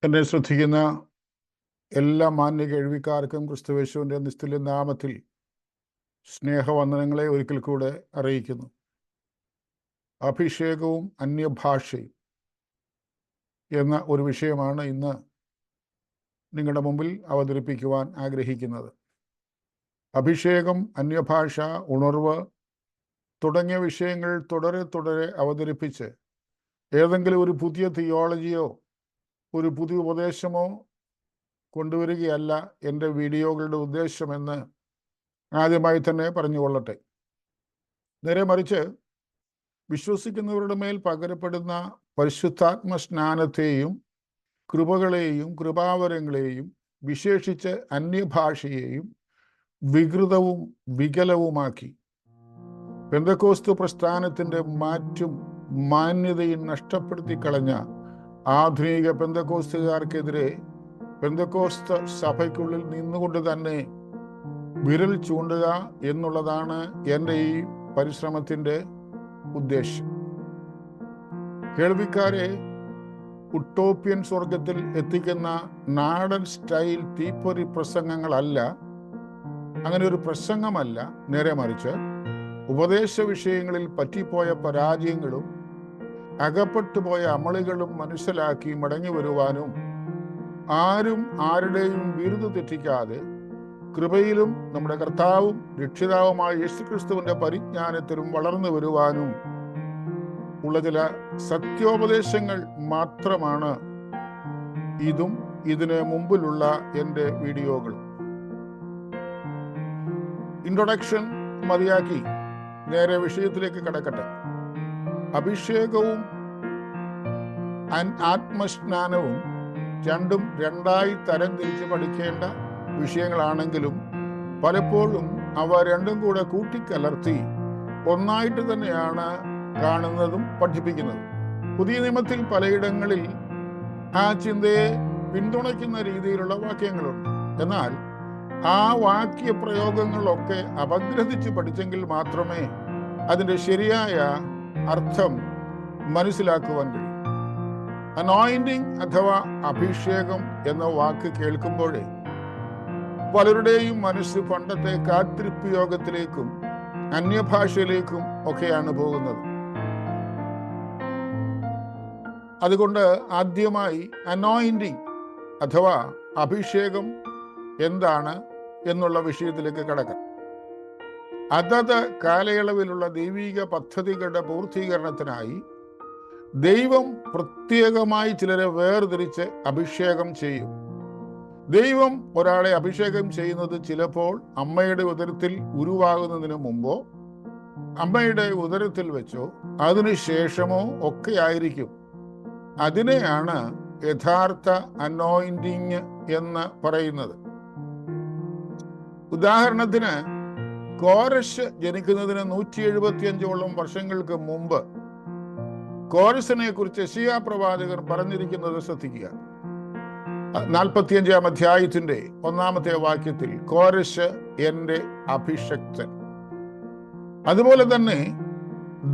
എന്നെ ശ്രദ്ധിക്കുന്ന എല്ലാ മാന്യ കേൾവിക്കാർക്കും ക്രിസ്തുയേശുവിൻ്റെ നിസ്തുല്യ നാമത്തിൽ സ്നേഹവന്ദനങ്ങളെ ഒരിക്കൽ കൂടെ അറിയിക്കുന്നു. അഭിഷേകവും അന്യഭാഷയും എന്ന ഒരു വിഷയമാണ് ഇന്ന് നിങ്ങളുടെ മുമ്പിൽ അവതരിപ്പിക്കുവാൻ ആഗ്രഹിക്കുന്നത്. അഭിഷേകം, അന്യഭാഷ, ഉണർവ് തുടങ്ങിയ വിഷയങ്ങൾ തുടരെ അവതരിപ്പിച്ച് ഏതെങ്കിലും ഒരു പുതിയ തിയോളജിയോ ഒരു പുതിയ ഉപദേശമോ കൊണ്ടുവരികയല്ല എൻ്റെ വീഡിയോകളുടെ ഉദ്ദേശമെന്ന് ആദ്യമായി തന്നെ പറഞ്ഞുകൊള്ളട്ടെ. നേരെ മറിച്ച് വിശ്വസിക്കുന്നവരുടെ മേൽ പകരപ്പെടുന്ന പരിശുദ്ധാത്മ സ്നാനത്തെയും കൃപകളെയും കൃപാവരങ്ങളെയും വിശേഷിച്ച് അന്യഭാഷയെയും വികൃതവും വികലവുമാക്കി പെന്തക്കോസ്ത് പ്രസ്ഥാനത്തിൻ്റെ മാറ്റും മാന്യതയും നഷ്ടപ്പെടുത്തി കളഞ്ഞ ആധുനിക പെന്തക്കോസ്തുകാർക്കെതിരെ പെന്തക്കോസ്ത് സഭയ്ക്കുള്ളിൽ നിന്നുകൊണ്ട് തന്നെ വിരൽ ചൂണ്ടുക എന്നുള്ളതാണ് എൻ്റെ ഈ പരിശ്രമത്തിൻ്റെ ഉദ്ദേശം. കേൾവിക്കാരെ ഉട്ടോപ്യൻ സ്വർഗത്തിൽ എത്തിക്കുന്ന നാടൻ സ്റ്റൈൽ തീപ്പൊരി പ്രസംഗങ്ങളല്ല, അങ്ങനെ ഒരു പ്രസംഗമല്ല. നേരെ മറിച്ച് ഉപദേശ വിഷയങ്ങളിൽ പറ്റിപ്പോയ പരാജയങ്ങളും അകപ്പെട്ടുപോയ അമളികളും മനസ്സിലാക്കി മടങ്ങി വരുവാനും ആരും ആരുടെയും ബിരുദ തെറ്റിക്കാതെ കൃപയിലും നമ്മുടെ കർത്താവും രക്ഷിതാവുമായ യേശുക്രിസ്തുവിന്റെ പരിജ്ഞാനത്തിലും വളർന്നു വരുവാനും ഉള്ള ചില സത്യോപദേശങ്ങൾ മാത്രമാണ് ഇതും ഇതിന് മുമ്പിലുള്ള എൻ്റെ വീഡിയോകളും. ഇൻട്രൊഡക്ഷൻ മതിയാക്കി നേരെ വിഷയത്തിലേക്ക് കടക്കട്ടെ. അഭിഷേകവും ആത്മസ്നാനവും രണ്ടും രണ്ടായി തരംതിരിച്ച് പഠിക്കേണ്ട വിഷയങ്ങളാണെങ്കിലും പലപ്പോഴും അവ രണ്ടും കൂടെ കൂട്ടിക്കലർത്തി ഒന്നായിട്ട് തന്നെയാണ് കാണുന്നതും പഠിപ്പിക്കുന്നതും. പുതിയ നിയമത്തിൽ പലയിടങ്ങളിൽ ആ ചിന്തയെ പിന്തുണയ്ക്കുന്ന രീതിയിലുള്ള വാക്യങ്ങളുണ്ട്. എന്നാൽ ആ വാക്യ പ്രയോഗങ്ങളൊക്കെ അപഗ്രഥിച്ച് പഠിച്ചെങ്കിൽ മാത്രമേ അതിൻ്റെ ശരിയായ അർത്ഥം മനസ്സിലാക്കുവാൻ കഴിയും. അനോയിന്റിങ് അഥവാ അഭിഷേകം എന്ന വാക്ക് കേൾക്കുമ്പോഴേ പലരുടെയും മനസ്സ് പണ്ടത്തെ കാത്തിരിപ്പ് യോഗത്തിലേക്കും അന്യഭാഷയിലേക്കും ഒക്കെയാണ് പോകുന്നത്. അതുകൊണ്ട് ആദ്യമായി അനോയിന്റിങ് അഥവാ അഭിഷേകം എന്താണ് എന്നുള്ള വിഷയത്തിലേക്ക് കടക്കാം. അതത് കാലയളവിലുള്ള ദൈവിക പദ്ധതികളുടെ പൂർത്തീകരണത്തിനായി ദൈവം പ്രത്യേകമായി ചിലരെ വേർതിരിച്ച് അഭിഷേകം ചെയ്യും. ദൈവം ഒരാളെ അഭിഷേകം ചെയ്യുന്നത് ചിലപ്പോൾ അമ്മയുടെ ഉദരത്തിൽ ഉരുവാകുന്നതിന് മുമ്പോ അമ്മയുടെ ഉദരത്തിൽ വെച്ചോ അതിനുശേഷമോ ഒക്കെ ആയിരിക്കും. അതിനെയാണ് യഥാർത്ഥ അനോയിന്റിങ് എന്ന് പറയുന്നത്. ഉദാഹരണത്തിന്, കോരശ് ജനിക്കുന്നതിന് 175ഓളം വർഷങ്ങൾക്ക് മുമ്പ് കോരസിനെ കുറിച്ച് യെശയ്യാ പ്രവാചകർ പറഞ്ഞിരിക്കുന്നത് ശ്രദ്ധിക്കുക. 45-ാം അധ്യായത്തിന്റെ 1-ാമത്തെ വാക്യത്തിൽ കോരശ് എൻ്റെ അഭിഷക്തൻ. അതുപോലെ തന്നെ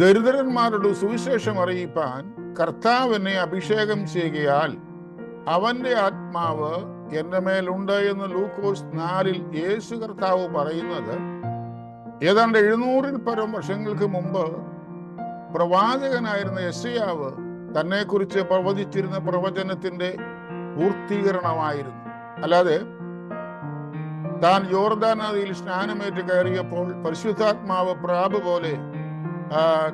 ദരിദ്രന്മാരോട് സുവിശേഷം അറിയിപ്പാൻ കർത്താവ് എന്നെ അഭിഷേകം ചെയ്യുകയാൽ അവന്റെ ആത്മാവ് എൻ്റെ മേലുണ്ട് എന്ന് ലൂക്കോസ് 4-ൽ യേശു കർത്താവ് പറയുന്നത് ഏതാണ്ട് 700-ൽ പരം വർഷങ്ങൾക്ക് മുമ്പ് പ്രവാചകനായിരുന്ന യെശയ്യാവ് തന്നെക്കുറിച്ച് പ്രവചിച്ചിരുന്ന പ്രവചനത്തിന്റെ പൂർത്തീകരണമായിരുന്നു. അല്ലാതെ താൻ യോർദാൻ നദിയിൽ സ്നാനമേറ്റ് കയറിയപ്പോൾ പരിശുദ്ധാത്മാവ് പ്രാപ് പോലെ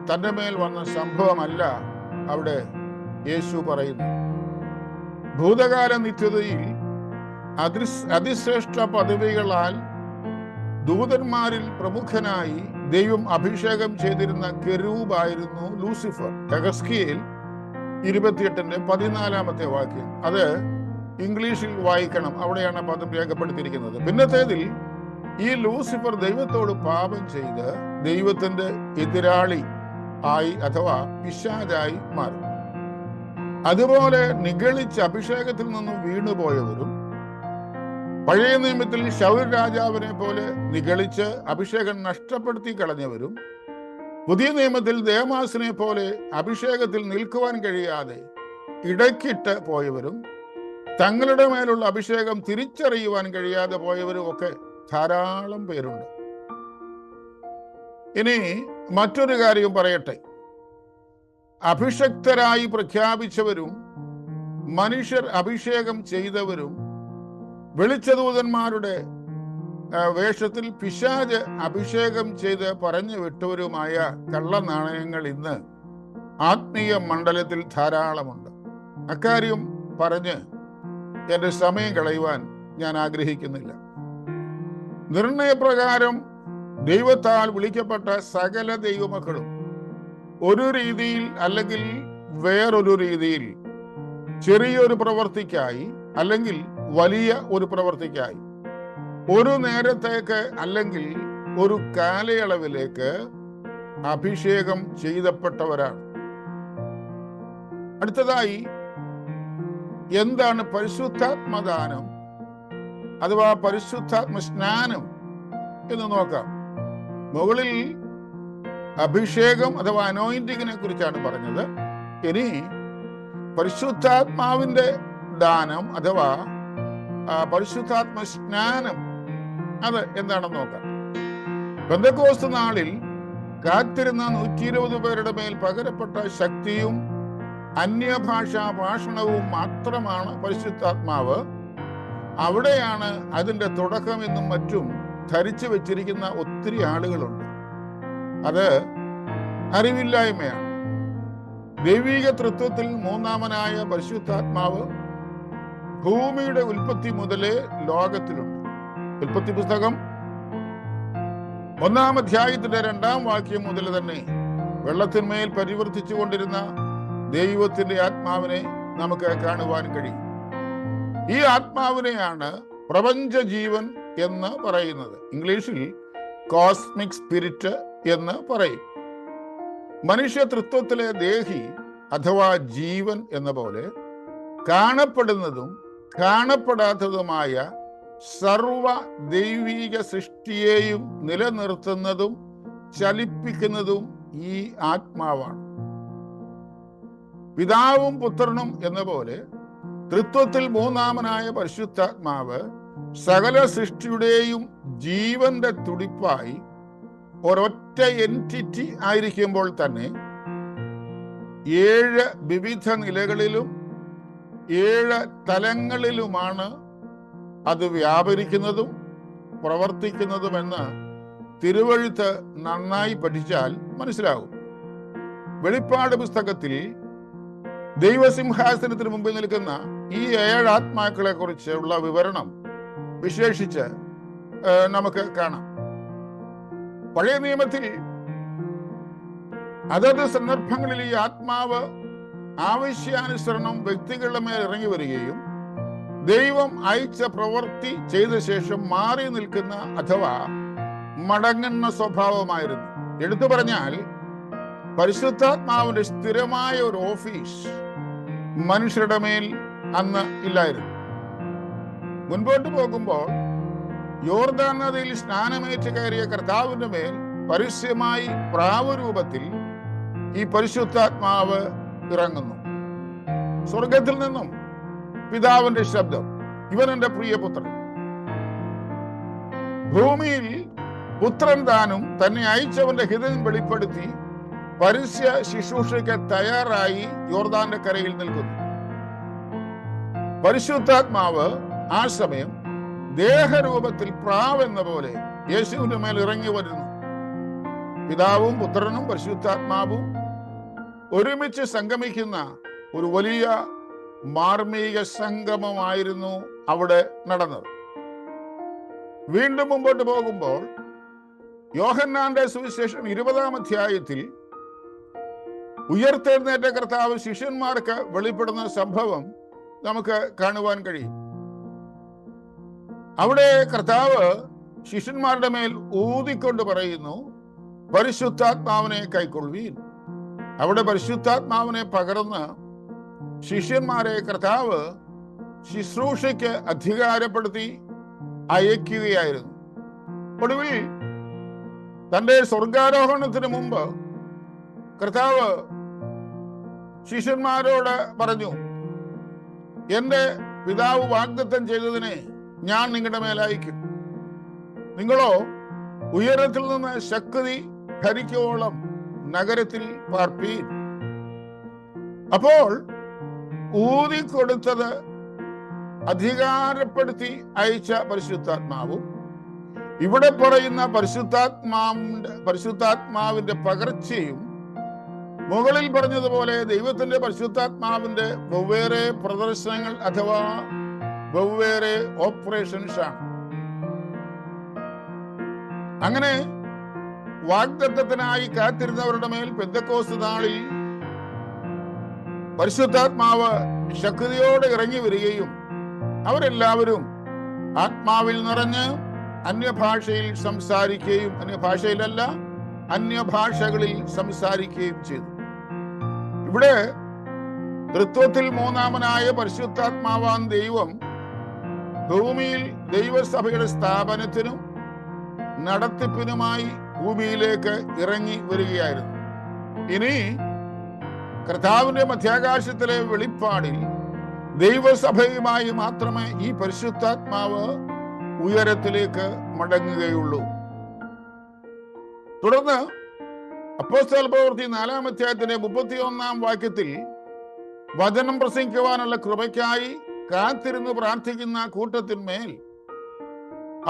തന്റെ മേൽ വന്ന സംഭവമല്ല അവിടെ യേശു പറയുന്നു. ഭൂതകാല നിത്യതയിൽ അതിശ്രേഷ്ഠ പദവികളാൽ ദൂതന്മാരിൽ പ്രമുഖനായി ദൈവം അഭിഷേകം ചെയ്തിരുന്ന കെരൂബായിരുന്നു ലൂസിഫർ. യഹസ്കേൽ 28-ന്റെ 14-ാമത്തെ വാക്യം. അത് ഇംഗ്ലീഷിൽ വായിക്കണം, അവിടെയാണ് പദം രേഖപ്പെടുത്തിയിരിക്കുന്നത്. പിന്നത്തേതിൽ ഈ ലൂസിഫർ ദൈവത്തോട് പാപം ചെയ്ത് ദൈവത്തിന്റെ എതിരാളി ആയി അഥവാ പിശാചായി മാറി. അതുപോലെ നിഗളിച്ച് അഭിഷേകത്തിൽ നിന്നും വീണുപോയവരും പഴയ നിയമത്തിൽ ശൗൽ രാജാവിനെ പോലെ നിഗളിച്ച് അഭിഷേകം നഷ്ടപ്പെടുത്തി കളഞ്ഞവരും പുതിയ നിയമത്തിൽ ദേമാസിനെ പോലെ അഭിഷേകത്തിൽ നിൽക്കുവാൻ കഴിയാതെ ഇടയ്ക്കിട്ട് പോയവരും തങ്ങളുടെ മേലുള്ള അഭിഷേകം തിരിച്ചറിയുവാൻ കഴിയാതെ പോയവരും ഒക്കെ ധാരാളം പേരുണ്ട്. ഇനി മറ്റൊരു കാര്യം പറയട്ടെ. അഭിഷക്തരായി പ്രഖ്യാപിച്ചവരും മനുഷ്യർ അഭിഷേകം ചെയ്തവരും വെളിച്ചദൂതന്മാരുടെ വേഷത്തിൽ പിശാച് അഭിഷേകം ചെയ്ത് പറഞ്ഞു വിട്ടവരുമായ കള്ളനാണയങ്ങൾ ഇന്ന് ആത്മീയ മണ്ഡലത്തിൽ ധാരാളമുണ്ട്. അക്കാര്യം പറഞ്ഞ് എൻ്റെ സമയം കളയുവാൻ ഞാൻ ആഗ്രഹിക്കുന്നില്ല. നിർണയപ്രകാരം ദൈവത്താൽ വിളിക്കപ്പെട്ട സകല ദൈവമക്കളും ഒരു രീതിയിൽ അല്ലെങ്കിൽ വേറൊരു രീതിയിൽ ചെറിയൊരു പ്രവൃത്തിക്കായി അല്ലെങ്കിൽ വലിയ ഒരു പ്രവൃത്തിക്കായി ഒരു നേരത്തേക്ക് അല്ലെങ്കിൽ ഒരു കാലയളവിലേക്ക് അഭിഷേകം ചെയ്യപ്പെട്ടവരാണ്. അടുത്തതായി എന്താണ് പരിശുദ്ധാത്മദാനം അഥവാ പരിശുദ്ധാത്മ സ്നാനം എന്ന് നോക്കാം. മുകളിൽ അഭിഷേകം അഥവാ അനോയിന്റിങ്ങിനെ കുറിച്ചാണ് പറഞ്ഞത്. ഇനി പരിശുദ്ധാത്മാവിന്റെ ദാനം അഥവാ പരിശുദ്ധാത്മ സ്നാനം അത് എന്താണെന്ന് നോക്കാം. പെന്തക്കോസ്ത് നാളിൽ കാത്തിരുന്ന 120 പേരുടെ മേൽ പകരപ്പെട്ട ശക്തിയും അന്യഭാഷാ ഭാഷണവും മാത്രമാണ് പരിശുദ്ധാത്മാവ്. അവിടെയാണ് അതിൻ്റെ തുടക്കമെന്നും മറ്റും ധരിച്ചു വെച്ചിരിക്കുന്ന ഒത്തിരി ആളുകളുണ്ട്. അത് അറിവില്ലായ്മയാണ്. ദൈവിക തൃത്വത്തിൽ മൂന്നാമനായ പരിശുദ്ധാത്മാവ് ഭൂമിയുടെ ഉൽപ്പത്തി മുതലേ ലോകത്തിലുണ്ട്. ഉൽപ്പത്തി പുസ്തകം 1-ാം അധ്യായത്തിന്റെ 2-ാം വാക്യം മുതൽ തന്നെ വെള്ളത്തിന്മേൽ പരിവർത്തിച്ചു കൊണ്ടിരുന്ന ദൈവത്തിന്റെ ആത്മാവിനെ നമുക്ക് കാണുവാൻ കഴിയും. ഈ ആത്മാവിനെയാണ് പ്രപഞ്ച ജീവൻ എന്ന് പറയുന്നത്. ഇംഗ്ലീഷിൽ കോസ്മിക് സ്പിരിറ്റ് എന്ന് പറയും. മനുഷ്യ തൃത്വത്തിലെ ദേഹി അഥവാ ജീവൻ എന്ന പോലെ കാണപ്പെടുന്നതും കാണപ്പെടാത്തതുമായ സർവ ദൈവിക സൃഷ്ടിയെയും നിലനിർത്തുന്നതും ചലിപ്പിക്കുന്നതും ഈ ആത്മാവാണ്. പിതാവും പുത്രനും എന്ന പോലെ തൃത്വത്തിൽ മൂന്നാമനായ പരിശുദ്ധാത്മാവ് സകല സൃഷ്ടിയുടെയും ജീവന്റെ തുടിപ്പായി ഒരൊറ്റ എൻറ്റിറ്റി ആയിരിക്കുമ്പോൾ തന്നെ 7 വിവിധ നിലകളിലും 7 തലങ്ങളിലുമാണ് അത് വ്യാപരിക്കുന്നതും പ്രവർത്തിക്കുന്നതുമെന്ന് തിരുവെഴുത്ത് നന്നായി പഠിച്ചാൽ മനസ്സിലാകും. വെളിപ്പാട് പുസ്തകത്തിൽ ദൈവസിംഹാസനത്തിന് മുമ്പിൽ നിൽക്കുന്ന ഈ 7 ആത്മാക്കളെ കുറിച്ചുള്ള വിവരണം വിശേഷിച്ച് നമുക്ക് കാണാം. പഴയ നിയമത്തിൽ അതത് സന്ദർഭങ്ങളിൽ ഈ ആത്മാവ് ആവശ്യാനുസരണം വ്യക്തികളുടെ മേൽ ഇറങ്ങി വരികയും ദൈവം അയച്ച പ്രവൃത്തി ചെയ്ത ശേഷം മാറി നിൽക്കുന്ന അഥവാ മടങ്ങുന്ന സ്വഭാവമായിരുന്നു. എടുത്തു പറഞ്ഞാൽ പരിശുദ്ധാത്മാവിന്റെ സ്ഥിരമായ ഒരു ഓഫീസ് മനുഷ്യരുടെ മേൽ അന്ന് ഇല്ലായിരുന്നു. മുൻപോട്ട് പോകുമ്പോൾ യോർദാൻ നദിയിൽ സ്നാനമേറ്റ് കയറിയ കർത്താവിന്റെ മേൽ പരസ്യമായി പ്രാവരൂപത്തിൽ ഈ പരിശുദ്ധാത്മാവ് ഇറങ്ങുന്നു. സ്വർഗത്തിൽ നിന്നും പിതാവിന്റെ ശബ്ദം, ഇവൻ എൻ്റെ പ്രിയപുത്രൻ. ഭൂമിയിൽ പുത്രൻ താനും തന്നെ അയച്ചവന്റെ ഹിതം വെളിപ്പെടുത്തി പരസ്യ ശുശ്രൂഷയ്ക്ക് തയ്യാറായി യോർദാന്റെ കരയിൽ നിൽക്കുന്നു. പരിശുദ്ധാത്മാവ് ആ സമയം ദേഹരൂപത്തിൽ പ്രാവ് എന്ന പോലെ യേശുവിന്റെ മേൽ ഇറങ്ങി വരുന്നു. പിതാവും പുത്രനും പരിശുദ്ധാത്മാവും ഒരുമിച്ച് സംഗമിക്കുന്ന ഒരു വലിയ മാർമിക സംഗമമായിരുന്നു അവിടെ നടന്നത്. വീണ്ടും മുമ്പോട്ട് പോകുമ്പോൾ യോഹന്നാന്റെ സുവിശേഷം 20-ാം അധ്യായത്തിൽ ഉയർത്തെഴുന്നേറ്റ കർത്താവ് ശിഷ്യന്മാർക്ക് വെളിപ്പെടുന്ന സംഭവം നമുക്ക് കാണുവാൻ കഴിയും. അവിടെ കർത്താവ് ശിഷ്യന്മാരുടെ മേൽ ഊതിക്കൊണ്ട് പറയുന്നു, പരിശുദ്ധാത്മാവിനെ കൈക്കൊള്ളുവീൻ. അവിടെ പരിശുദ്ധാത്മാവിനെ പകർന്ന് ശിഷ്യന്മാരെ കർത്താവ് ശുശ്രൂഷയ്ക്ക് അധികാരപ്പെടുത്തി അയക്കുകയായിരുന്നു. ഒടുവിൽ തന്റെ സ്വർഗാരോഹണത്തിന് മുമ്പ് കർത്താവ് ശിഷ്യന്മാരോട് പറഞ്ഞു, എൻ്റെ പിതാവ് വാഗ്ദത്തം ചെയ്തതിനെ ഞാൻ നിങ്ങളുടെ മേൽ അയക്കും. നിങ്ങളോ ഉയരത്തിൽ നിന്ന് ശക്തി ധരിക്കോളം നഗരത്തിൽ പാർപ്പീൻ. അപ്പോൾ ഊതിക്കൊടുത്തത് അധികാരപ്പെടുത്തി അയച്ച പരിശുദ്ധാത്മാവും ഇവിടെ പറയുന്ന പരിശുദ്ധാത്മാവിന്റെ പകർച്ചയും മുകളിൽ പറഞ്ഞതുപോലെ ദൈവത്തിന്റെ പരിശുദ്ധാത്മാവിന്റെ വെവ്വേറെ പ്രദർശനങ്ങൾ അഥവാ വെവ്വേറെ ഓപ്പറേഷൻസ് ആണ്. അങ്ങനെ വാഗ്ദത്തത്തിനായി കാത്തിരുന്നവരുടെ മേൽ പെന്തക്കോസ്ത് നാളിൽ പരിശുദ്ധാത്മാവ് ശക്തിയോടെ ഇറങ്ങി വരികയും അവരെല്ലാവരും ആത്മാവിൽ നിറഞ്ഞ് അന്യഭാഷയിൽ സംസാരിക്കുകയും, അന്യഭാഷയിലല്ല അന്യഭാഷകളിൽ സംസാരിക്കുകയും ചെയ്തു. ഇവിടെ തൃത്വത്തിൽ മൂന്നാമനായ പരിശുദ്ധാത്മാവാൻ ദൈവം ഭൂമിയിൽ ദൈവസഭയുടെ സ്ഥാപനത്തിനും നടത്തിപ്പിനുമായി ഭൂമിയിലേക്ക് ഇറങ്ങി വരികയായിരുന്നു. ഇനി കർത്താവിന്റെ മധ്യാകാശത്തിലെ വെളിപ്പാടിൽ ദൈവസഭയുമായി മാത്രമേ ഈ പരിശുദ്ധാത്മാവ് ഉയരത്തിലേക്ക് മടങ്ങുകയുള്ളൂ. തുടർന്ന് അപ്പോസ്തല പ്രവൃത്തി 4-ാം അധ്യായത്തിന്റെ 31-ാം വാക്യത്തിൽ വചനം പ്രസംഗിക്കുവാനുള്ള കൃപയ്ക്കായി കാത്തിരുന്ന് പ്രാർത്ഥിക്കുന്ന കൂട്ടത്തിന്മേൽ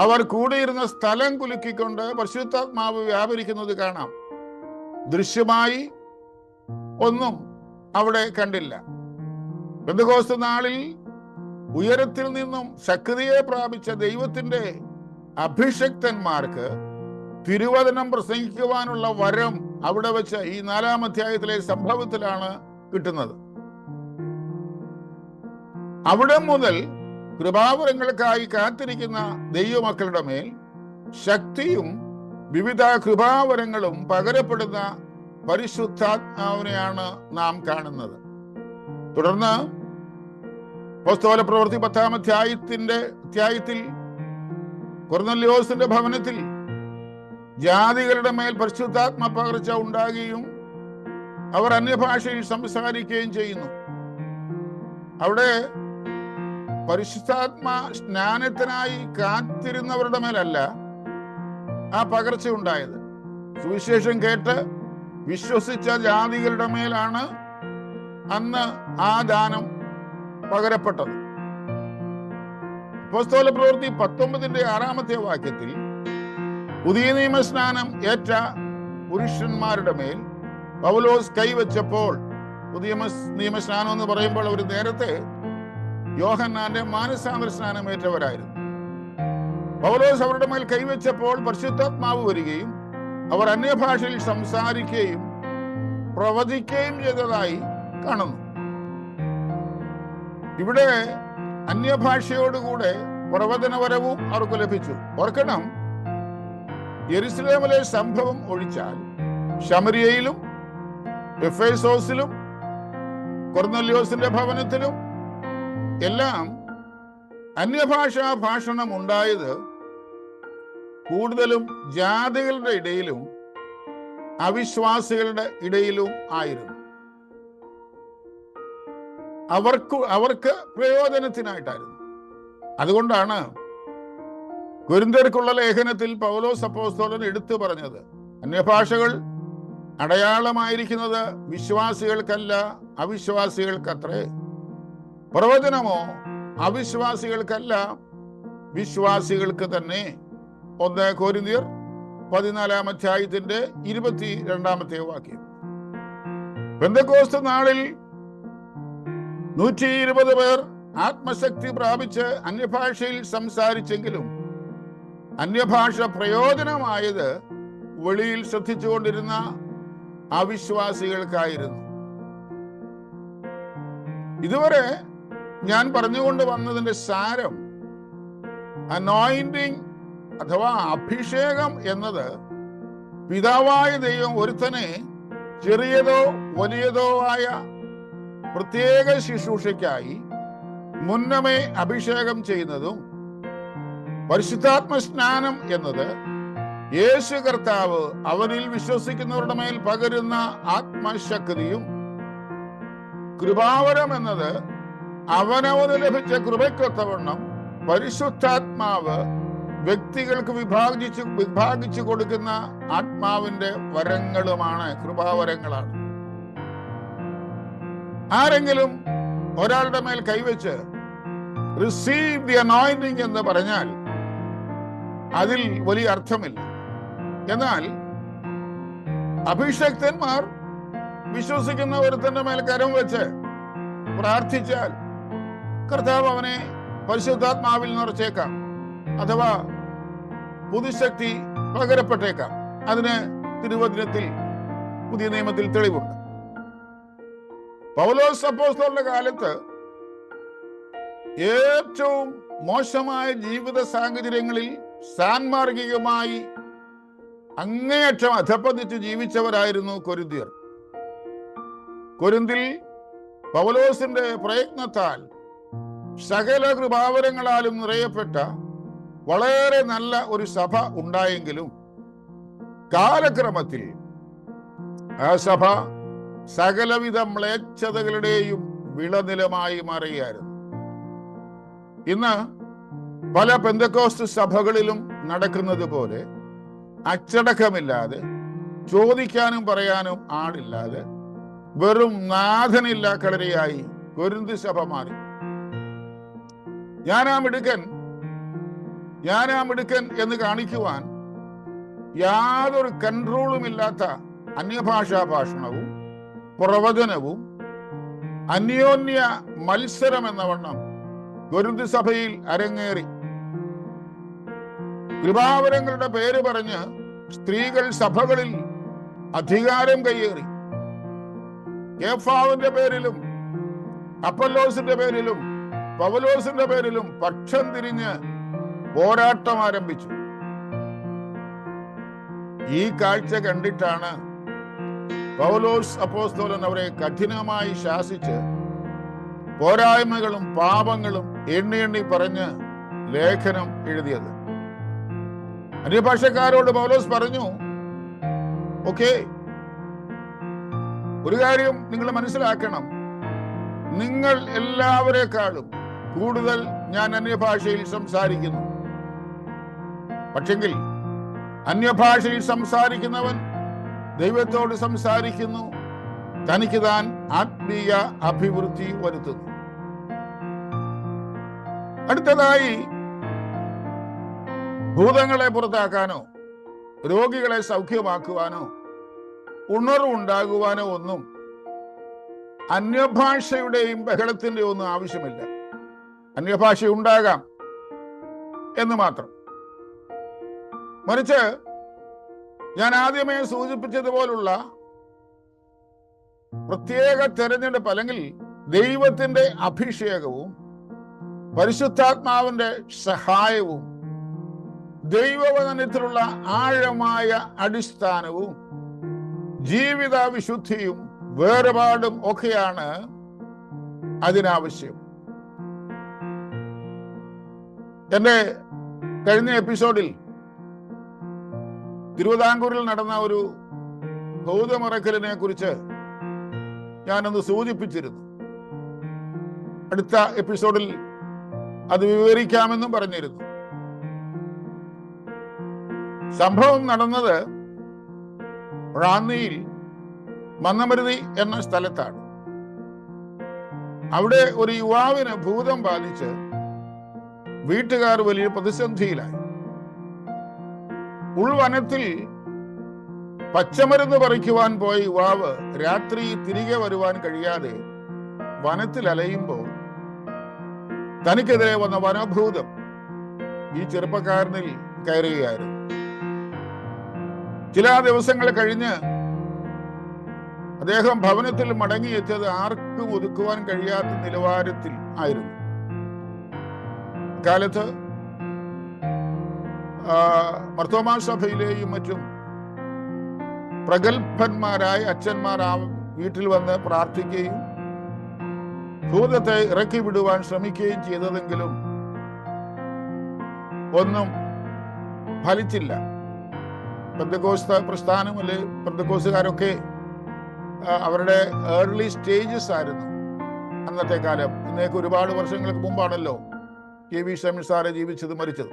അവർ കൂടിയിരുന്ന സ്ഥലം കുലുക്കിക്കൊണ്ട് പരിശുദ്ധാത്മാവ് വ്യാപരിക്കുന്നത് കാണാം. ദൃശ്യമായി ഒന്നും അവിടെ കണ്ടില്ല. പെന്തക്കോസ്ത് നാളിൽ ഉയരത്തിൽ നിന്നും ശക്തിയെ പ്രാപിച്ച ദൈവത്തിന്റെ അഭിഷക്തന്മാർക്ക് തിരുവചനം പ്രസംഗിക്കുവാനുള്ള വരം അവിടെ വെച്ച് ഈ 4-ാം അധ്യായത്തിലെ സംഭവത്തിലാണ് കിട്ടുന്നത്. അവിടെ മുതൽ കൃപാവരങ്ങൾക്കായി കാത്തിരിക്കുന്ന ദൈവമക്കളുടെ മേൽ ശക്തിയും വിവിധ കൃപാവരങ്ങളും പകരപ്പെടുന്ന പരിശുദ്ധാത്മാവിനെയാണ് നാം കാണുന്നത്. തുടർന്ന് അപ്പോസ്തല പ്രവൃത്തി 10-ാം അധ്യായത്തിൽ കൊർന്നല്യോസിന്റെ ഭവനത്തിൽ ജാതികളുടെ മേൽ പരിശുദ്ധാത്മ പകർച്ച ഉണ്ടാകുകയും അവർ അന്യഭാഷയിൽ സംസാരിക്കുകയും ചെയ്യുന്നു. അവിടെ പരിശുദ്ധാത്മ സ്നാനത്തിനായി കാത്തിരുന്നവരുടെ മേലല്ല ആ പകർച്ച ഉണ്ടായത്. സുവിശേഷം കേട്ട് വിശ്വസിച്ച ജാതികളുടെ മേലാണ് അന്ന് ആ ദാനം പകരപ്പെട്ടത്. അപ്പോസ്തല പ്രവൃത്തി 19-ാമത്തെ വാക്യത്തിൽ പുതിയ നിയമസ്നാനം ഏറ്റ പുരുഷന്മാരുടെ മേൽ പൗലോസ് കൈവച്ചപ്പോൾ, പുതിയ നിയമസ്നാനം എന്ന് പറയുമ്പോൾ അവർ നേരത്തെ യോഹന്നാന്റെ മാനസാന്തര സ്നാനം ഏറ്റവരായിരുന്നു. പൗലോസ് അവരുടെ മേൽ കൈവച്ചപ്പോൾ പരിശുദ്ധാത്മാവ് വരികയും അവർ അന്യഭാഷയിൽ സംസാരിക്കുകയും പ്രവചിക്കുകയും ചെയ്തതായി കാണുന്നു. ഇവിടെ അന്യഭാഷയോടുകൂടെ പ്രവചനവരവും അവർക്ക് ലഭിച്ചു. ഓർക്കണം, യെരുശലേമിലെ സംഭവം ഒഴിച്ചാൽ ശമരിയയിലും എഫേസോസിലും കൊർന്നല്യോസിന്റെ ഭവനത്തിലും എല്ലാം അന്യഭാഷാ ഭാഷണം ഉണ്ടായത് കൂടുതലും ജാതികളുടെ ഇടയിലും അവിശ്വാസികളുടെ ഇടയിലും ആയിരുന്നു. അവർക്ക് പ്രയോജനത്തിനായിട്ടായിരുന്നു. അതുകൊണ്ടാണ് കൊരിന്ത്യർക്കുള്ള ലേഖനത്തിൽ പൗലോസ് അപ്പോസ്തലൻ എടുത്തു പറഞ്ഞത്, അന്യഭാഷകൾ അടയാളമായിരിക്കുന്നത് വിശ്വാസികൾക്കല്ല അവിശ്വാസികൾക്കത്രേ, പ്രവചനമോ അവിശ്വാസികൾക്കല്ല വിശ്വാസികൾക്ക് തന്നെ. 1 കൊരിന്ത്യർ 14-ാം അധ്യായത്തിന്റെ 22-ാമത്തെ വാക്യം. പെന്തക്കോസ്ത് നാളിൽ 120 പേർ ആത്മശക്തി പ്രാപിച്ച് അന്യഭാഷയിൽ സംസാരിച്ചെങ്കിലും അന്യഭാഷ പ്രയോജനമായത് വെളിയിൽ ശ്രദ്ധിച്ചുകൊണ്ടിരുന്ന അവിശ്വാസികൾക്കായിരുന്നു. ഇതുവരെ ഞാൻ പറഞ്ഞുകൊണ്ട് വന്നതിന്റെ സാരം, അനോയിന്റിങ് അഥവാ അഭിഷേകം എന്നത് പിതാവായ ദൈവം ഒരുത്തനെ ചെറിയതോ വലിയതോ ആയ പ്രത്യേക ശുശ്രൂഷയ്ക്കായി മുന്നമേ അഭിഷേകം ചെയ്യുന്നതും, പരിശുദ്ധാത്മ സ്നാനം എന്നത് യേശു കർത്താവ് അവനിൽ വിശ്വസിക്കുന്നവരുടെ മേൽ പകരുന്ന ആത്മശക്തിയും, കൃപാവരം എന്നത് അവനവന് ലഭിച്ച കൃപയ്ക്കൊത്തവണ്ണം പരിശുദ്ധാത്മാവ് വ്യക്തികൾക്ക് വിഭാഗിച്ചു കൊടുക്കുന്ന ആത്മാവിന്റെ വരങ്ങളുമാണ്, കൃപാവരങ്ങളാണ്. ആരെങ്കിലും ഒരാളുടെ മേൽ കൈവച്ച് റിസീവ് ദി അനോയിന്റിങ് എന്ന് പറഞ്ഞാൽ അതിൽ വലിയ അർത്ഥമില്ല. എന്നാൽ അഭിഷക്തന്മാർ വിശ്വസിക്കുന്ന ഒരുത്തന്റെ മേൽ കരം വെച്ച് പ്രാർത്ഥിച്ചാൽ കർത്താവ് അവനെ പരിശുദ്ധാത്മാവിൽ നിറച്ചേക്കാം, അഥവാ പുതുശക്തി പകരപ്പെട്ടേക്കാം. അതിന് തിരുവചനത്തിൽ, പുതിയ നിയമത്തിൽ തെളിവുണ്ട്. പൗലോസ് അപ്പോസ്തലന്റെ കാലത്ത് ഏറ്റവും മോശമായ ജീവിത സാഹചര്യങ്ങളിൽ സാൻമാർഗികമായി അങ്ങേയറ്റം അധപ്പതിച്ച് ജീവിച്ചവരായിരുന്നു കൊരിന്ത്യർ. കൊരിന്തിൽ പൗലോസിന്റെ പ്രയത്നത്താൽ സകല കൃപാവരങ്ങളാലും നിറയപ്പെട്ട വളരെ നല്ല ഒരു സഭ ഉണ്ടായെങ്കിലും കാലക്രമത്തിൽ ആ സഭ സകലവിധ മ്ലേച്ഛതകളുടെയും വിളനിലമായി മാറുകയായിരുന്നു. ഇന്ന് പല പെന്തക്കോസ്ത് സഭകളിലും നടക്കുന്നത് പോലെ അച്ചടക്കമില്ലാതെ, ചോദിക്കാനും പറയാനും ആളില്ലാതെ, വെറും നാഥനില്ല കളരിയായി കൊരിന്ത് സഭ മാറി. ഞാനാ മിടുക്കൻ എന്ന് കാണിക്കുവാൻ യാതൊരു കൺട്രോളുമില്ലാത്ത അന്യഭാഷാ ഭാഷണവും പ്രവചനവും അന്യോന്യ മത്സരം എന്ന വണ്ണം കൊരിന്ത് സഭയിൽ അരങ്ങേറി. കൃപാവരങ്ങളുടെ പേര് പറഞ്ഞ് സ്ത്രീകൾ സഭകളിൽ അധികാരം കയ്യേറി. കേഫാവിന്റെ പേരിലും അപ്പല്ലോസിന്റെ പേരിലും പൗലോസിന്റെ പേരിലും പക്ഷം തിരിഞ്ഞ് പോരാട്ടം ആരംഭിച്ചു. ഈ കാഴ്ച കണ്ടിട്ടാണ് പൗലോസ് അപ്പോസ്തലൻ അവരെ കഠിനമായി ശാസിച്ച് പോരായ്മകളും പാപങ്ങളും എണ്ണി പറഞ്ഞ് ലേഖനം എഴുതിയത്. അന്യഭാഷക്കാരോട് പൗലോസ് പറഞ്ഞു, ഓക്കെ, ഒരു കാര്യം നിങ്ങൾ മനസ്സിലാക്കണം, നിങ്ങൾ എല്ലാവരെക്കാളും കൂടുതൽ ഞാൻ അന്യഭാഷയിൽ സംസാരിക്കുന്നു. പക്ഷെങ്കിൽ അന്യഭാഷയിൽ സംസാരിക്കുന്നവൻ ദൈവത്തോട് സംസാരിക്കുന്നു, തനിക്ക് താൻ ആത്മീയ അഭിവൃദ്ധി വരുത്തുന്നു. അടുത്തതായി, ഭൂതങ്ങളെ പുറത്താക്കാനോ രോഗികളെ സൗഖ്യമാക്കുവാനോ ഉണർവുണ്ടാകുവാനോ ഒന്നും അന്യഭാഷയുടെയും ബഹളത്തിന്റെ ഒന്നും ആവശ്യമില്ല. അന്യഭാഷ ഉണ്ടാകാം എന്ന് മാത്രം. മറിച്ച് ഞാൻ ആദ്യമേ സൂചിപ്പിച്ചതുപോലുള്ള പ്രത്യേക തെരഞ്ഞെടുപ്പ് അല്ലെങ്കിൽ ദൈവത്തിന്റെ അഭിഷേകവും പരിശുദ്ധാത്മാവിന്റെ സഹായവും ദൈവവചനത്തിലുള്ള ആഴമായ അടിസ്ഥാനവും ജീവിത വിശുദ്ധിയും വേർപാടും ഒക്കെയാണ് അതിനാവശ്യം. എന്റെ കഴിഞ്ഞ എപ്പിസോഡിൽ തിരുവിതാംകൂറിൽ നടന്ന ഒരു ഭൂതമറക്കലിനെ കുറിച്ച് ഞാനൊന്ന് സൂചിപ്പിച്ചിരുന്നു. അടുത്ത എപ്പിസോഡിൽ അത് വിവരിക്കാമെന്നും പറഞ്ഞിരുന്നു. സംഭവം നടന്നത് റാന്നിയിൽ മന്നമരുതി എന്ന സ്ഥലത്താണ്. അവിടെ ഒരു യുവാവിന് ഭൂതം ബാധിച്ച് വീട്ടുകാർ വലിയ പ്രതിസന്ധിയിലായി. ഉൾവനത്തിൽ പച്ചമരുന്ന് പറിക്കുവാൻ പോയ യുവാവ് രാത്രി തിരികെ വരുവാൻ കഴിയാതെ വനത്തിൽ അലയുമ്പോൾ തനിക്കെതിരെ വന്ന വനഭൂതം ഈ ചെറുപ്പക്കാരനിൽ കയറുകയായിരുന്നു. ചില ദിവസങ്ങൾ കഴിഞ്ഞ് അദ്ദേഹം ഭവനത്തിൽ മടങ്ങിയെത്തിയത് ആർക്കും ഒതുക്കുവാൻ കഴിയാത്ത നിലവാരത്തിൽ ആയിരുന്നു. കാലത്ത് മർത്തോമാ സഭയിലെയും മറ്റും പ്രഗത്ഭന്മാരായ അച്ഛന്മാർ ആ വീട്ടിൽ വന്ന് പ്രാർത്ഥിക്കുകയും ഭൂതത്തെ ഇറക്കി വിടുവാൻ ശ്രമിക്കുകയും ചെയ്തതെങ്കിലും ഒന്നും ഫലിച്ചില്ല. പെന്തക്കോസ്ത് പ്രസ്ഥാനം അല്ലെ പെന്തക്കോസ്തുകാരൊക്കെ അവരുടെ ഏർലി സ്റ്റേജസ് ആയിരുന്നു. അന്നത്തെ കാലം. ഇന്നേക്ക് ഒരുപാട് വർഷങ്ങൾക്ക് മുമ്പാണല്ലോ KV സൈമൺ സാറ് ജീവിച്ചത്, മരിച്ചത്.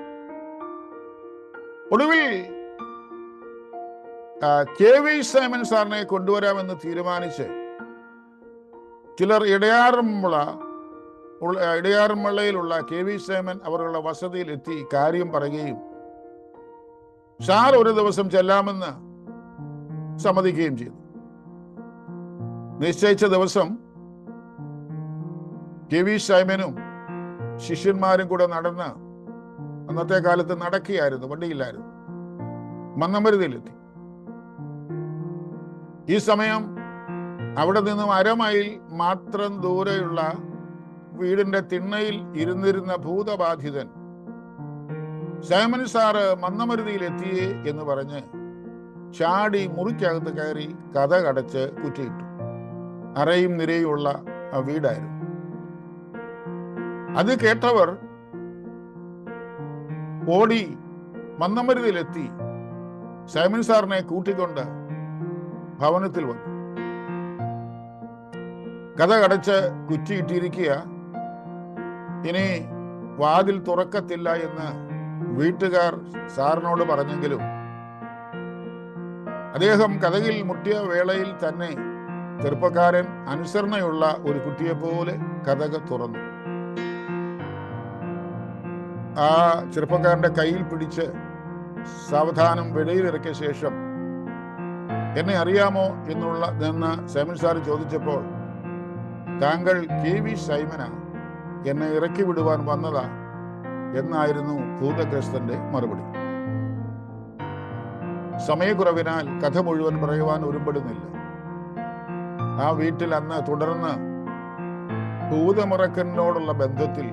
ഒടുവിൽ KV സൈമൺ സാറിനെ കൊണ്ടുവരാമെന്ന് തീരുമാനിച്ച് ചിലർ ഇടയാറുമുള്ളയിലുള്ള KV സൈമൺ അവരുടെ വസതിയിൽ എത്തി കാര്യം പറയുകയും സാർ ഒരു ദിവസം ചെല്ലാമെന്ന് സമ്മതിക്കുകയും ചെയ്തു. നിശ്ചയിച്ച ദിവസം KV സൈമനും ശിഷ്യന്മാരും കൂടെ നടന്ന്, അന്നത്തെ കാലത്ത് നടക്കുകയായിരുന്നു, വണ്ടിയില്ലായിരുന്നു, മന്നമരുതിയിലെത്തി. ഈ സമയം അവിടെ നിന്നും 1/2 മൈൽ മാത്രം ദൂരെയുള്ള വീടിന്റെ തിണ്ണയിൽ ഇരുന്നിരുന്ന ഭൂതബാധിതൻ സൈമൺ സാറ് മന്നമരുതിയിൽ എത്തിയേ എന്ന് പറഞ്ഞ് ചാടി മുറിക്കകത്ത് കയറി കതകടച്ച് കുറ്റിയിട്ടു. അറയും നിരയുമുള്ള ആ വീടായിരുന്നു. അത് കേട്ടവർ ഓടി മന്നമരുതിയിലെത്തി സൈമൺ സാറിനെ കൂട്ടിക്കൊണ്ട് ഭവനത്തിൽ വന്നു. കതകടച്ച് കുറ്റിയിട്ടിരിക്കുക, ഇനി വാതിൽ തുറക്കത്തില്ല എന്ന് വീട്ടുകാർ സാറിനോട് പറഞ്ഞെങ്കിലും അദ്ദേഹം കതകിൽ മുട്ടിയ വേളയിൽ തന്നെ ചെറുപ്പക്കാരൻ അനുസരണയുള്ള ഒരു കുട്ടിയെ പോലെ കതക് തുറന്നു. ആ ചെറുപ്പക്കാരന്റെ കയ്യിൽ പിടിച്ച് സാവധാനം വെളിയിലിറക്കിയ ശേഷം, എന്നെ അറിയാമോ എന്ന് സൈമൺ സാർ ചോദിച്ചപ്പോൾ, താങ്കൾ KV സൈമനാ, എന്നെ ഇറക്കി വിടുവാൻ വന്നതാ എന്നായിരുന്നു ഭൂതഗ്രസ്തന്റെ മറുപടി. സമയക്കുറവിനാൽ കഥ മുഴുവൻ പറയുവാൻ ഒരുമ്പെടുന്നില്ല. ആ വീട്ടിൽ അന്ന് തുടർന്ന് ഭൂതമുറക്കനോടുള്ള ബന്ധത്തിൽ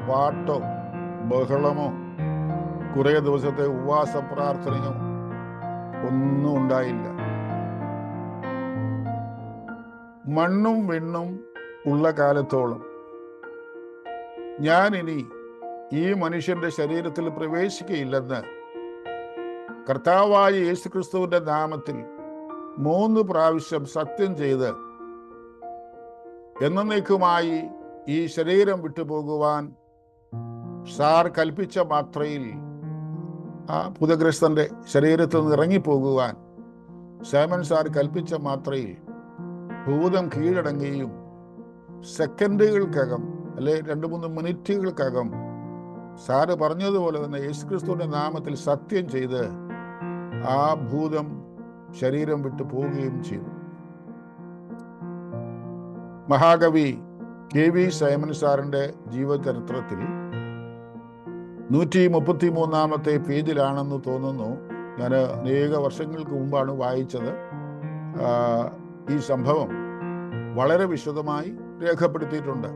പാട്ടോ ബഹളമോ കുറെ ദിവസത്തെ ഉപവാസ പ്രാർത്ഥനയോ ഒന്നും ഉണ്ടായില്ല. മണ്ണും വിണ്ണും ഉള്ള കാലത്തോളം ഞാൻ ഇനി ഈ മനുഷ്യന്റെ ശരീരത്തിൽ പ്രവേശിക്കുകയില്ലെന്ന് കർത്താവായ യേശുക്രിസ്തുവിന്റെ നാമത്തിൽ 3 പ്രാവശ്യം സത്യം ചെയ്ത് എന്നേക്കുമായി ഈ ശരീരം വിട്ടുപോകുവാൻ സാർ കൽപ്പിച്ച മാത്രയിൽ, ആ ഭൂതഗ്രസ്തന്റെ ശരീരത്തിൽ നിന്ന് ഇറങ്ങിപ്പോകുവാൻ സൈമൺ സാർ കൽപ്പിച്ച മാത്രയിൽ ഭൂതം കീഴടങ്ങുകയും സെക്കൻഡുകൾക്കകം, അല്ലെ 2-3 മിനിറ്റുകൾക്കകം സാറ് പറഞ്ഞതുപോലെ തന്നെ യേശുക്രിസ്തുവിന്റെ നാമത്തിൽ സത്യം ചെയ്ത് ആ ഭൂതം ശരീരം വിട്ടു പോവുകയും ചെയ്തു. മഹാകവി KV സൈമൺ സാറിന്റെ ജീവചരിത്രത്തിൽ 133 പേജിലാണെന്ന് തോന്നുന്നു. ഞാൻ അനേക വർഷങ്ങൾക്ക് മുമ്പാണ് വായിച്ചത്. ഈ സംഭവം വളരെ വിശദമായി രേഖപ്പെടുത്തിയിട്ടുണ്ട്.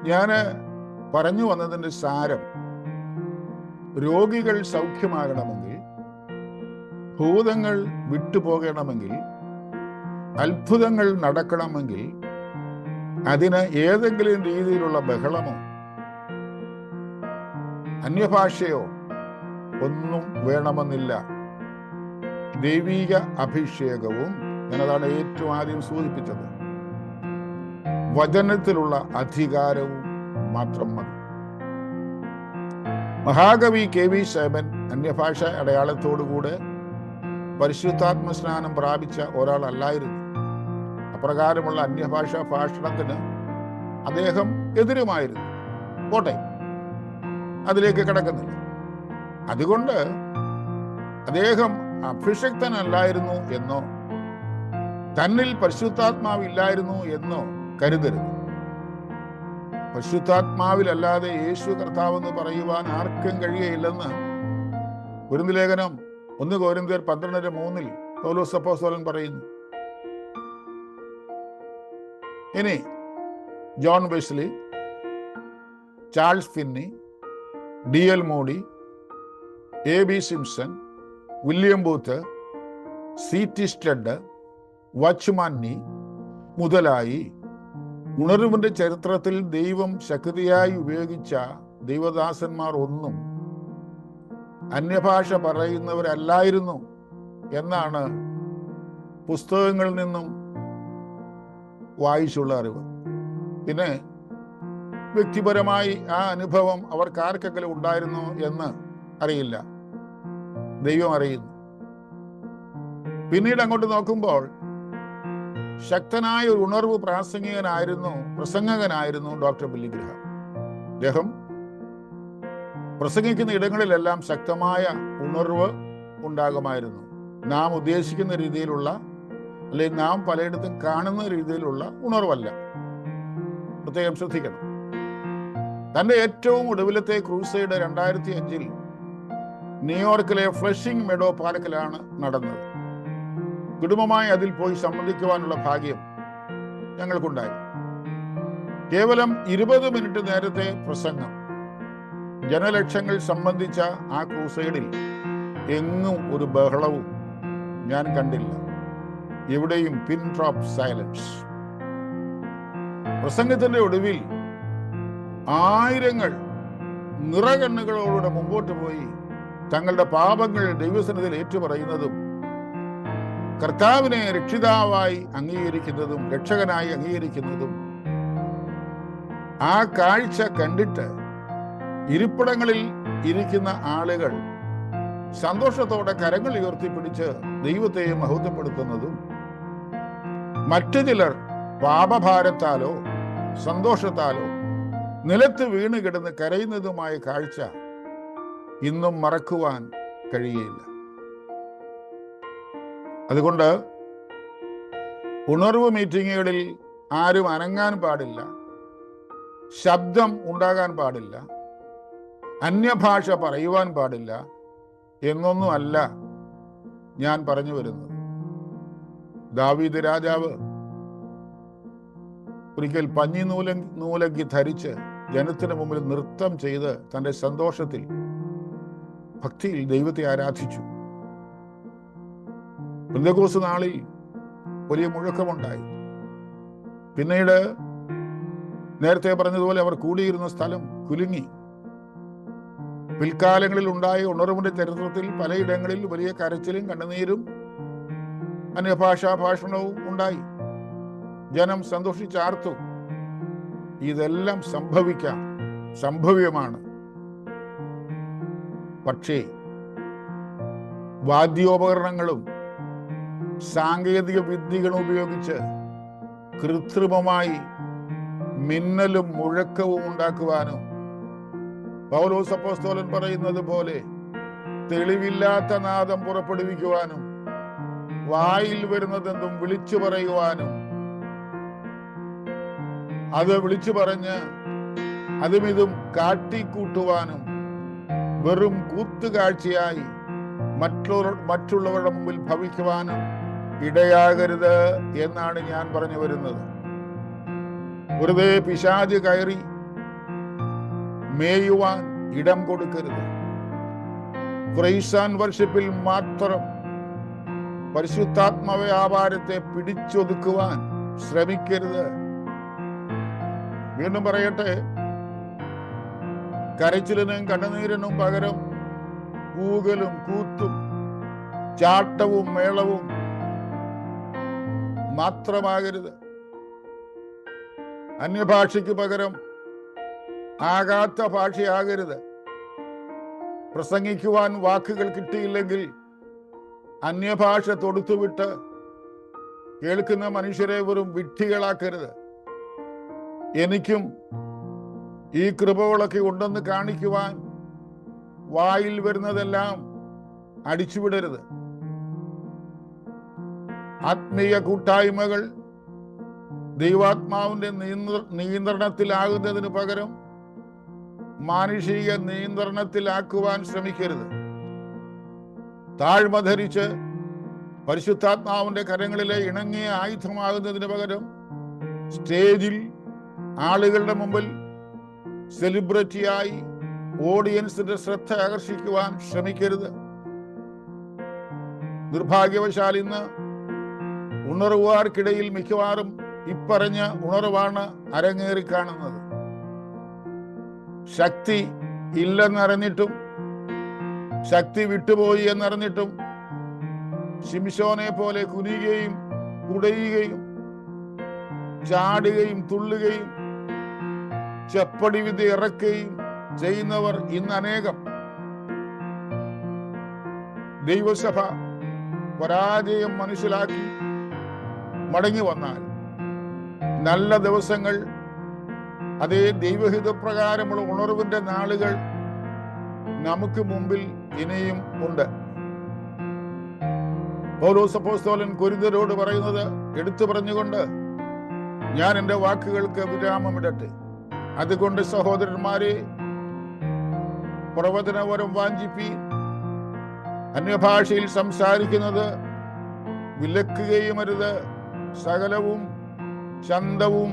ഞാൻ പറഞ്ഞു വന്നതിൻ്റെ സാരം, രോഗികൾ സൗഖ്യമാകണമെങ്കിൽ, ഭൂതങ്ങൾ വിട്ടുപോകണമെങ്കിൽ, അത്ഭുതങ്ങൾ നടക്കണമെങ്കിൽ അതിന് ഏതെങ്കിലും രീതിയിലുള്ള ബഹളമോ അന്യഭാഷയോ ഒന്നും വേണമെന്നില്ല. ദൈവീക അഭിഷേകവും, ഞാനതാണ് ഏറ്റവും ആദ്യം സൂചിപ്പിച്ചത്, വചനത്തിലുള്ള അധികാരവും മാത്രം മതി. മഹാകവി KV സൈമൺ അന്യഭാഷ അടയാളത്തോടുകൂടെ പരിശുദ്ധാത്മ സ്നാനം പ്രാപിച്ച ഒരാളല്ലായിരുന്നു. അപ്രകാരമുള്ള അന്യഭാഷ ഭാഷണത്തിന് അദ്ദേഹം എതിരുമായിരുന്നു. പോട്ടെ, അതിലേക്ക് കടക്കുന്നില്ല. അതുകൊണ്ട് അദ്ദേഹം അഭിഷിക്തനല്ലായിരുന്നു എന്നോ തന്നിൽ പരിശുദ്ധാത്മാവില്ലായിരുന്നു എന്നോ കരുതരുത്. പരിശുദ്ധാത്മാവിലല്ലാതെ യേശു കർത്താവെന്ന് പറയുവാൻ ആർക്കും കഴിയുകയില്ലെന്ന് ലേഖനം 1 കൊരിന്ത്യർ 12:3 പൗലോസ് അപ്പോസ്തലൻ പറയുന്നു. ഇനി John Wesley, Charles Finny, D.L. Modi, A.B. Simpson, William booth, C.T. Stud, watchman നീ മുതലായി ഉണർവിന്റെ ചരിത്രത്തിൽ ദൈവം ശക്തിയായി ഉപയോഗിച്ച ദൈവദാസന്മാർ ഒന്നും അന്യഭാഷ പറയുന്നവരല്ലായിരുന്നു എന്നാണ് പുസ്തകങ്ങളിൽ നിന്നും വായിച്ചുള്ള അറിവ്. പിന്നെ വ്യക്തിപരമായി ആ അനുഭവം അവർക്കാർക്കെങ്കിലും ഉണ്ടായിരുന്നോ എന്ന് അറിയില്ല, ദൈവം അറിയുന്നു. പിന്നീട് അങ്ങോട്ട് നോക്കുമ്പോൾ ശക്തനായ ഒരു ഉണർവ് പ്രസംഗകനായിരുന്നു ഡോക്ടർ ബില്ലി ഗ്രഹാം. അദ്ദേഹം പ്രസംഗിക്കുന്ന ഇടങ്ങളിലെല്ലാം ശക്തമായ ഉണർവ് ഉണ്ടാകുമായിരുന്നു. നാം ഉദ്ദേശിക്കുന്ന രീതിയിലുള്ള, അല്ലെങ്കിൽ നാം പലയിടത്തും കാണുന്ന രീതിയിലുള്ള ഉണർവല്ല. പ്രത്യേകം ശ്രദ്ധിക്കണം. തൻ്റെ ഏറ്റവും ഒടുവിലത്തെ ക്രൂസൈഡ് 2005 ന്യൂയോർക്കിലെ ഫ്ലഷിംഗ് മെഡോ പാർക്കിലാണ് നടന്നത്. കുടുംബമായി അതിൽ പോയി സംബന്ധിക്കുവാനുള്ള ഭാഗ്യം ഞങ്ങൾക്കുണ്ടായി. കേവലം 20 മിനിറ്റ് നേരത്തെ പ്രസംഗം. ജനലക്ഷങ്ങൾ സംബന്ധിച്ച ആ ക്രൂസൈഡിൽ എങ്ങും ഒരു ബഹളവും ഞാൻ കണ്ടില്ല. എവിടെയും പിൻ ഡ്രോപ്പ് സൈലൻസ്. പ്രസംഗത്തിന്റെ ഒടുവിൽ ആയിരങ്ങൾ നിറകണ്ണുകളോടെ മുമ്പോട്ട് പോയി തങ്ങളുടെ പാപങ്ങൾ ദൈവസന്നിധിയിൽ ഏറ്റുപറയുന്നതും കർത്താവിനെ രക്ഷിതാവായി അംഗീകരിക്കുന്നതും രക്ഷകനായി അംഗീകരിക്കുന്നതും ആ കാഴ്ച കണ്ടിട്ട് ഇരിപ്പിടങ്ങളിൽ ഇരിക്കുന്ന ആളുകൾ സന്തോഷത്തോടെ കരങ്ങൾ ഉയർത്തിപ്പിടിച്ച് ദൈവത്തെ മഹത്വപ്പെടുത്തുന്നതും മറ്റു ചിലർ പാപഭാരത്താലോ സന്തോഷത്താലോ നിലത്ത് വീണ് കിടന്ന് കരയുന്നതുമായ കാഴ്ച ഇന്നും മറക്കുവാൻ കഴിയില്ല. അതുകൊണ്ട് ഉണർവ് മീറ്റിങ്ങുകളിൽ ആരും അനങ്ങാൻ പാടില്ല, ശബ്ദം ഉണ്ടാകാൻ പാടില്ല, അന്യഭാഷ പറയുവാൻ പാടില്ല എന്നൊന്നുമല്ല ഞാൻ പറഞ്ഞു വരുന്നത്. ദാവീദ് രാജാവ് ഒരിക്കൽ പഞ്ഞി നൂലങ്കി ധരിച്ച് ജനത്തിന് മുമ്പിൽ നൃത്തം ചെയ്ത് തൻ്റെ സന്തോഷത്തിൽ ഭക്തിയിൽ ദൈവത്തെ ആരാധിച്ചു. പെന്തക്കോസ്ത് നാളിൽ വലിയ മുഴക്കമുണ്ടായി. പിന്നീട് നേരത്തെ പറഞ്ഞതുപോലെ അവർ കൂടിയിരുന്ന സ്ഥലം കുലുങ്ങി. പിൽക്കാലങ്ങളിൽ ഉണ്ടായ ഉണർവിന്റെ ചരിത്രത്തിൽ പലയിടങ്ങളിൽ വലിയ കരച്ചിലും കണ്ണുനീരും അന്യഭാഷാ ഭാഷണവും ഉണ്ടായി. ജനം സന്തോഷിച്ചാർത്തു. ഇതെല്ലാം സംഭവ്യമാണ്. പക്ഷേ വാദ്യോപകരണങ്ങളും സാങ്കേതിക വിദ്യകളും ഉപയോഗിച്ച് കൃത്രിമമായി മിന്നലും മുഴക്കവും ഉണ്ടാക്കുവാനും പൗലോസ് അപ്പോസ്തലൻ പറയുന്നത് പോലെ തെളിവില്ലാത്ത നാദം പുറപ്പെടുവിക്കുവാനും വായിൽ വരുന്നതെന്തും വിളിച്ചു പറയുവാനും അത് വിളിച്ചു പറഞ്ഞ് അതും ഇതും കാട്ടിക്കൂട്ടുവാനും വെറും കൂത്തുകാഴ്ചയായി മറ്റുള്ളവരുടെ മുമ്പിൽ ഭവിക്കുവാനും ഇടയാകരുത് എന്നാണ് ഞാൻ പറഞ്ഞു വരുന്നത്. വെറുതെ പിശാച് കയറി മേയുവാൻ ഇടം കൊടുക്കരുത്. പ്രൈസ് ആൻഡ് വർഷിപ്പിൽ മാത്രം പരിശുദ്ധാത്മ വ്യാപാരത്തെ പിടിച്ചൊതുക്കുവാൻ ശ്രമിക്കരുത്. വീണ്ടും പറയട്ടെ, കരച്ചിലിനും കണ്ണുനീരിനും പകരം കൂകലും കൂത്തും ചാട്ടവും മേളവും മാത്രമാകരുത്. അന്യഭാഷയ്ക്ക് പകരം ആകാത്ത ഭാഷയാകരുത്. പ്രസംഗിക്കുവാൻ വാക്കുകൾ കിട്ടിയില്ലെങ്കിൽ അന്യഭാഷ തൊടുത്തുവിട്ട് കേൾക്കുന്ന മനുഷ്യരെ വെറും വിഡ്ഢികളാക്കരുത്. എനിക്കും ഈ കൃപകളൊക്കെ ഉണ്ടെന്ന് കാണിക്കുവാൻ വായിൽ വരുന്നതെല്ലാം അടിച്ചുവിടരുത്. ആത്മീയ കൂട്ടായ്മകൾ ദൈവാത്മാവിന്റെ നിയന്ത്രണത്തിലാകുന്നതിന് പകരം മാനുഷിക നിയന്ത്രണത്തിലാക്കുവാൻ ശ്രമിക്കരുത്. താഴ്മ ധരിച്ച് പരിശുദ്ധാത്മാവിന്റെ കരങ്ങളിലെ ഇണങ്ങിയ ആയുധമാകുന്നതിന് പകരം സ്റ്റേജിൽ ആളുകളുടെ മുമ്പിൽ സെലിബ്രിറ്റിയായി ഓഡിയൻസിന്റെ ശ്രദ്ധ ആകർഷിക്കുവാൻ ശ്രമിക്കരുത്. നിർഭാഗ്യവശാൽ ഇന്ന് ഉണർവുകാർക്കിടയിൽ മിക്കവാറും ഇപ്പറഞ്ഞ ഉണർവാണ് അരങ്ങേറി കാണുന്നത്. ശക്തി ഇല്ലെന്നറിഞ്ഞിട്ടും ശക്തി വിട്ടുപോയി എന്നറിഞ്ഞിട്ടും ശിംശോനെ പോലെ കുനിയുകയും കുടയുകയും ചാടുകയും തുള്ളുകയും ചെപ്പടി വിദ്യ ഇറക്കുകയും ചെയ്യുന്നവർ ഇന്ന് അനേകം. ദൈവസഭ പരാജയം മനസ്സിലാക്കി മടങ്ങി വന്നാൽ നല്ല ദിവസങ്ങൾ, അതേ ദൈവഹിതപ്രകാരമുള്ള ഉണർവിന്റെ നാളുകൾ നമുക്ക് മുമ്പിൽ ഇനിയും ഉണ്ട്. പൗലോസ് അപ്പോസ്തലൻ കൊരിന്ത്യരോട് പറയുന്നത് എടുത്തു പറഞ്ഞുകൊണ്ട് ഞാൻ എൻ്റെ വാക്കുകൾക്ക് വിരാമമിടട്ടെ. അതുകൊണ്ട് സഹോദരന്മാരെ, പ്രവചനവരം വാഞ്ചിപ്പീൻ, അന്യഭാഷയിൽ സംസാരിക്കുന്നത് വിലക്കുകയുമരുത്, സകലവും ശാന്തവും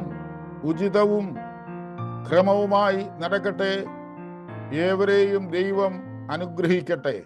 ഉചിതവും ക്രമവുമായി നടക്കട്ടെ. ഏവരെയും ദൈവം അനുഗ്രഹിക്കട്ടെ.